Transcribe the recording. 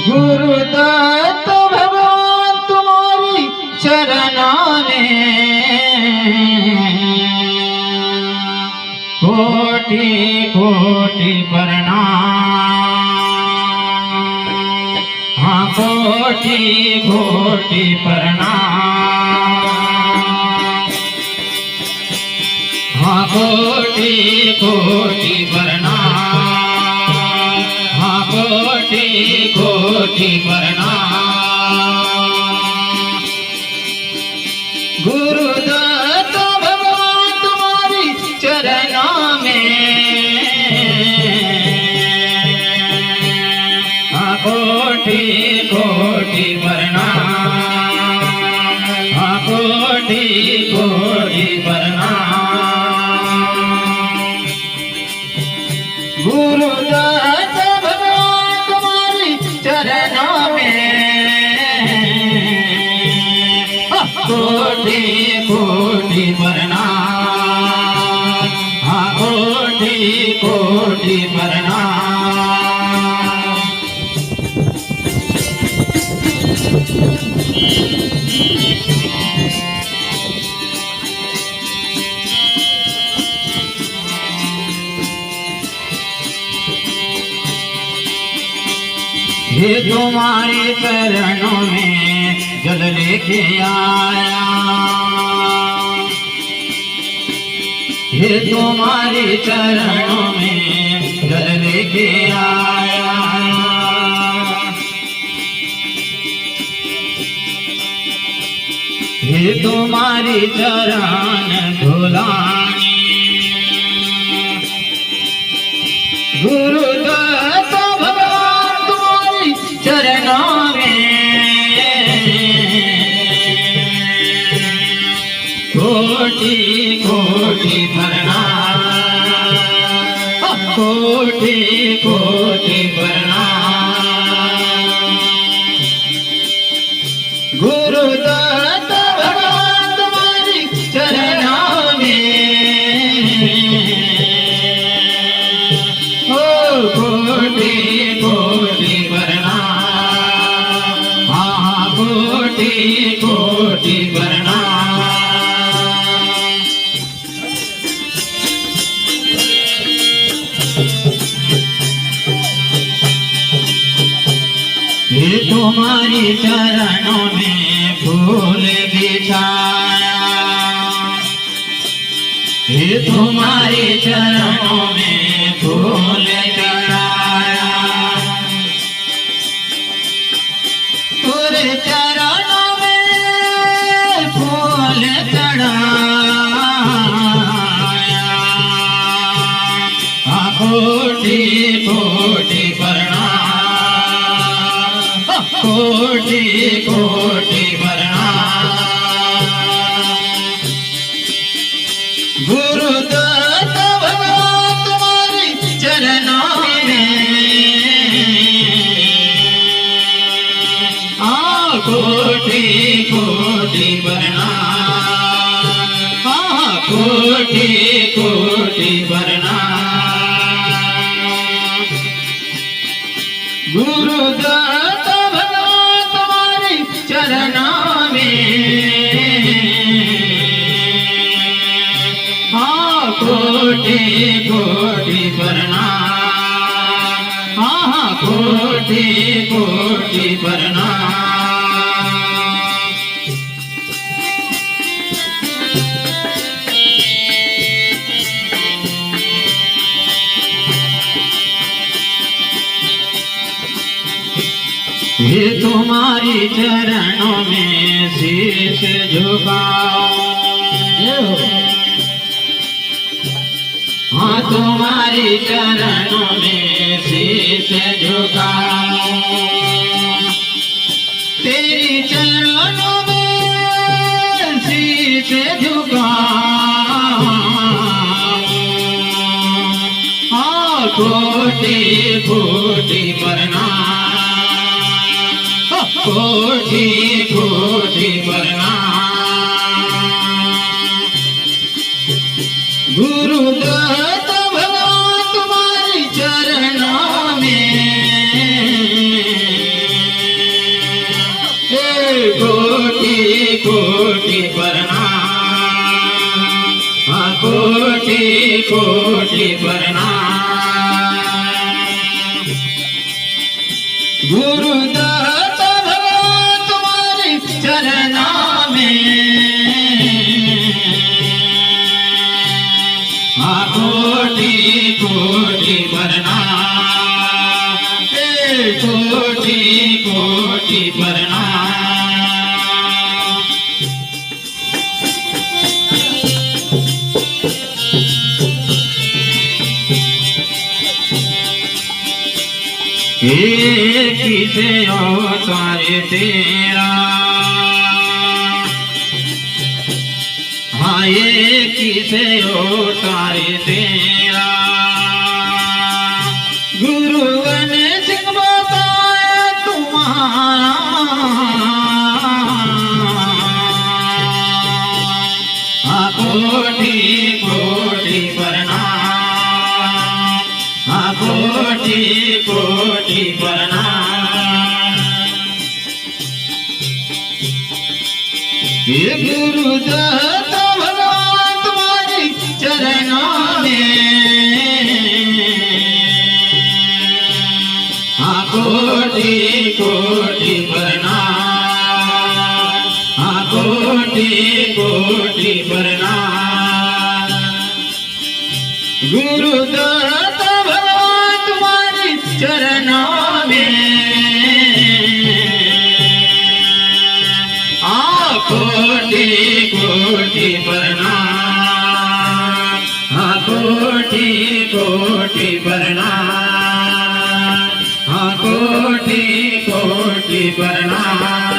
गुरुदत्त भगवान तुम्हारी चरणों में कोटि कोटि प्रणाम। हाँ कोटि कोटि प्रणाम। हाँ कोटि कोटि प्रणाम। हाँ कोटि कोटि प्रणाम। गुरुदत्त भगवान तुम्हारी चरणों में हाँ कोटि कोटि प्रणाम। हाँ कोटि कोटि प्रणाम। गुरुदत्त भगवान तुम्हारी चरणों में कोटि कोटि प्रणाम। हाँ कोटि कोटि प्रणाम। ये तुम्हारे चरणों में जल लेके आया। ये तुम्हारे चरणों में जल लेके आया। ये तुम्हारी चरण धुलानी। गुरुदत्त भगवान तुम्हारी चरणों में कोटि कोटि प्रणाम। कोटि कोटि प्रणाम। गुरुदत्त भगवान तुम्हारी चरणों में कोटि कोटि प्रणाम। हाँ कोटि कोटि प्रणाम। ये तुम्हारी चरणों में फूल बिछाया। ये तुम्हारे चरणों में फूल बिछाया। तेरे चरणों में फूल चढ़ाया। कोटि कोटि प्रणाम। कोटि कोटि प्रणाम। गुरुदत्त भगवान तुम्हारी चरणों में कोटि कोटि प्रणाम। कोटि कोटि प्रणाम। गुरुदत्त भगवान तुम्हारी चरणों में कोटि कोटि प्रणाम। कोटि कोटि प्रणाम। ये तुम्हारी चरणों में शीश झुकाओ। हाँ तुम्हारी चरणों में शीश झुकाओ। तेरी चरणों में शीश झुकाओ। हाँ कोटि कोटि प्रणाम। कोटि कोटि प्रणाम। गुरुदत्त भगवान तुम्हारी चरणों में कोटि प्रणाम, हाँ कोटि कोटि प्रणाम। गुरुदत्त भगवान तुम्हारे चरणा में, हाँ कोटि कोटि प्रणाम, कोटि कोटि प्रणाम। एक से अवतार तेरा, हाँ एक से अवतार तेरा। गुरुवन सिंह बताया तुम्हारा, हाँ कोटि कोटि प्रणाम, हाँ कोटि कोटि प्रणाम। ये गुरुदत्त भगवान तुम्हारे चरणों में, हाँ कोटि कोटि प्रणाम, हाँ कोटि कोटि प्रणाम। गुरुदत्त भगवान तुम्हारे चरणों में, कोटि कोटि प्रणाम, हाँ कोटि कोटि प्रणाम, हाँ कोटि कोटि प्रणाम।